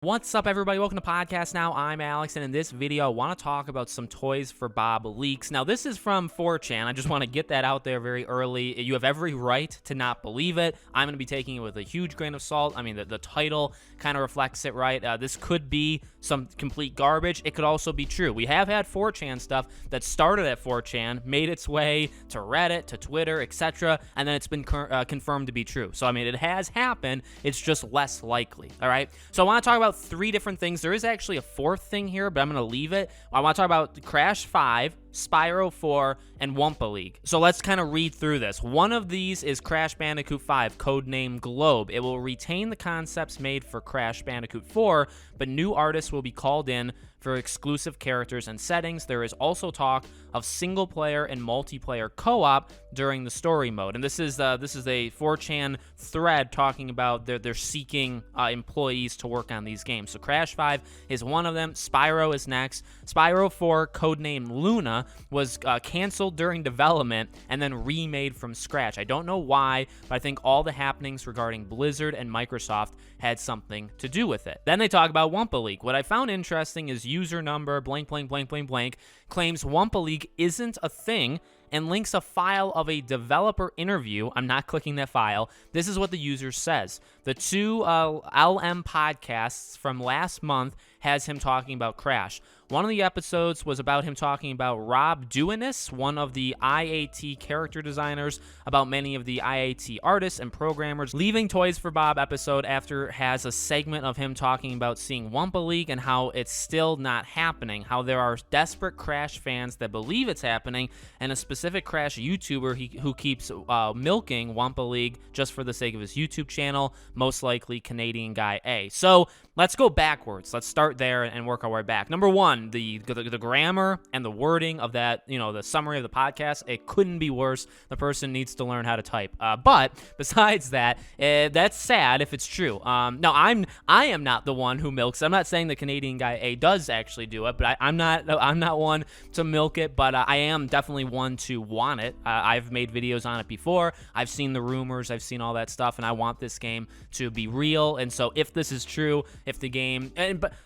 What's up, everybody? Welcome to Podcast Now. I'm Alex, and in this video, I want to talk about some Toys for Bob leaks. Now, this is from 4chan. I just want to get that out there very early. You have every right to not believe it. I'm going to be taking it with a huge grain of salt. I mean, the title kind of reflects it, right? This could be some complete garbage. It could also be true. We have had 4chan stuff that started at 4chan, made its way to Reddit, to Twitter, etc., and then it's been confirmed to be true. So, I mean, it has happened. It's just less likely, all right? So, I want to talk about three different things. There is actually a fourth thing here, but I'm going to leave it. I want to talk about Crash 5, Spyro 4, and Wumpa League. So let's kind of read through this. One of these is Crash Bandicoot 5, codenamed Globe. It will retain the concepts made for Crash Bandicoot 4, but new artists will be called in for exclusive characters and settings. There is also talk of single-player and multiplayer co-op during the story mode. And this is a 4chan thread talking about they're seeking employees to work on these games. So Crash 5 is one of them. Spyro is next. Spyro 4, codenamed Luna, was canceled during development and then remade from scratch. I don't know why, but I think all the happenings regarding Blizzard and Microsoft had something to do with it. Then they talk about Wumpa League. What I found interesting is user number blank claims Wumpa League isn't a thing and links a file of a developer interview. I'm not clicking that file. This is what the user says. The two LM podcasts from last month has him talking about Crash. One of the episodes was about him talking about Rob Duenis, one of the IAT character designers, about many of the IAT artists and programmers. Leaving Toys for Bob episode after has a segment of him talking about seeing Wumpa League and how it's still not happening, how there are desperate Crash fans that believe it's happening, and a specific Crash YouTuber who keeps milking Wumpa League just for the sake of his YouTube channel, most likely Canadian Guy A. So let's go backwards. Let's start there and work our way back. Number one, the grammar and the wording of that, the summary of the podcast, it couldn't be worse. The person needs to learn how to type. But besides that, that's sad if it's true. No, I am not the one who milks. I'm not saying the Canadian Guy A does actually do it, but I'm not one to milk it. But I am definitely one to want it. I've made videos on it before. I've seen the rumors. I've seen all that stuff, and I want this game to be real. And so if this is true, if the game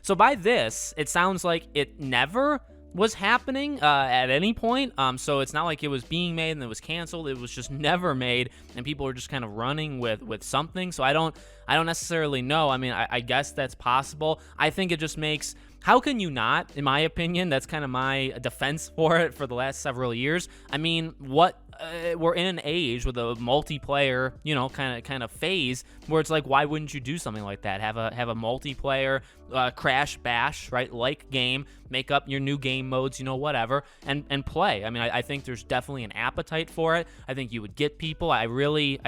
so by this, it sounds like it never was happening at any point. So it's not like it was being made and it was canceled. It was just never made, and people were just kind of running with something. So I don't necessarily know. I mean, I guess that's possible. I think it just makes. How can you not? In my opinion, that's kind of my defense for it for the last several years. I mean, we're in an age with a multiplayer, kind of phase where it's like, why wouldn't you do something like that? Have a multiplayer Crash Bash, right? Like game, make up your new game modes, whatever, and play. I mean, I think there's definitely an appetite for it. I think you would get people. I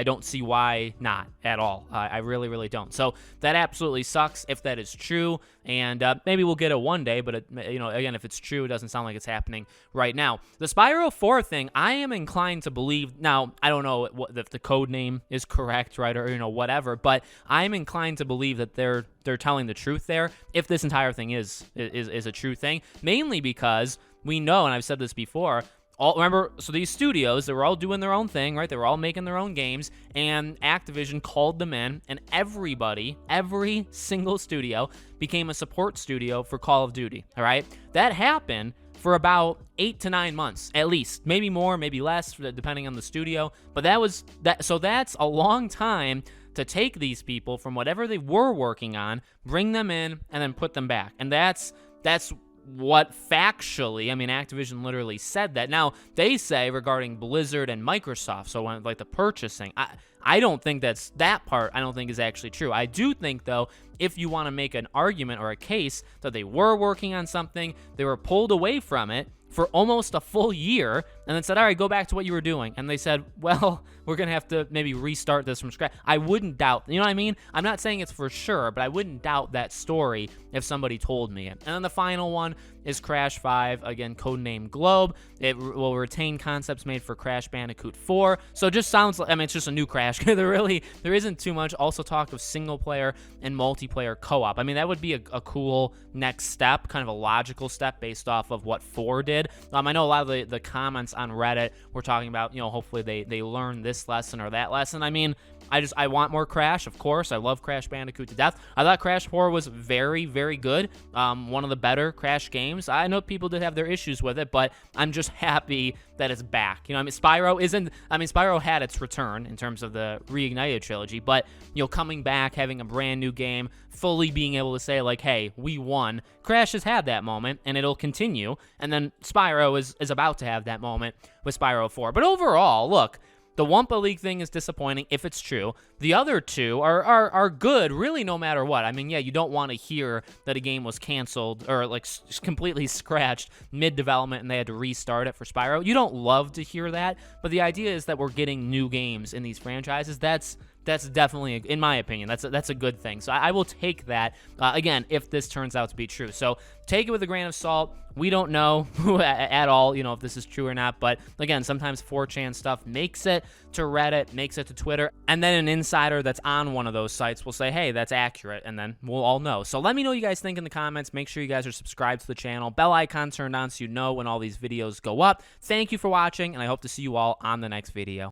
don't see why not at all. I really don't. So that absolutely sucks if that is true, and maybe we'll get it one day. But again, if it's true, it doesn't sound like it's happening right now. The Spyro 4 thing, I am inclined to believe. Now, I don't know if the code name is correct, right, or whatever, but I'm inclined to believe that they're telling the truth there, if this entire thing is a true thing, mainly because we know, and I've said this before, remember, so these studios, they were all doing their own thing, right? They were all making their own games, and Activision called them in, and every single studio became a support studio for Call of Duty, all right? That happened for about 8 to 9 months, at least. Maybe more, maybe less, depending on the studio, but so that's a long time to take these people from whatever they were working on, bring them in, and then put them back. And that's what factually, I mean, Activision literally said that. Now, they say regarding Blizzard and Microsoft, so when, like the purchasing, I don't think that part I don't think is actually true. I do think, though, if you want to make an argument or a case that they were working on something, they were pulled away from it for almost a full year, and then said, all right, go back to what you were doing. And they said, well, we're going to have to maybe restart this from scratch. I wouldn't doubt, you know what I mean? I'm not saying it's for sure, but I wouldn't doubt that story if somebody told me it. And then the final one is Crash 5, again, codenamed Globe. It will retain concepts made for Crash Bandicoot 4. So it just sounds like, I mean, it's just a new Crash. There isn't too much. Also talk of single player and multiplayer co-op. I mean, that would be a cool next step, kind of a logical step based off of what 4 did. I know a lot of the comments on Reddit were talking about, hopefully they learn this lesson or that lesson. I mean, I want more Crash, of course. I love Crash Bandicoot to death. I thought Crash 4 was very, very good. One of the better Crash games. I know people did have their issues with it, but I'm just happy that it's back. You know, I mean, Spyro had its return in terms of the Reignited trilogy, but, you know, coming back, having a brand new game, fully being able to say, like, hey, we won. Crash has had that moment, and it'll continue, and then Spyro is about to have that moment with Spyro 4. But overall, look, the Wumpa League thing is disappointing if it's true. The other two are good, really, no matter what. I mean, yeah, you don't want to hear that a game was canceled or like completely scratched mid-development and they had to restart it for Spyro. You don't love to hear that, but the idea is that we're getting new games in these franchises. That's definitely, in my opinion, that's a good thing. So I will take that, again, if this turns out to be true. So take it with a grain of salt. We don't know at all, you know, if this is true or not. But again, sometimes 4chan stuff makes it to Reddit, makes it to Twitter, and then an insider that's on one of those sites will say, hey, that's accurate, and then we'll all know. So let me know what you guys think in the comments. Make sure you guys are subscribed to the channel. Bell icon turned on so you know when all these videos go up. Thank you for watching, and I hope to see you all on the next video.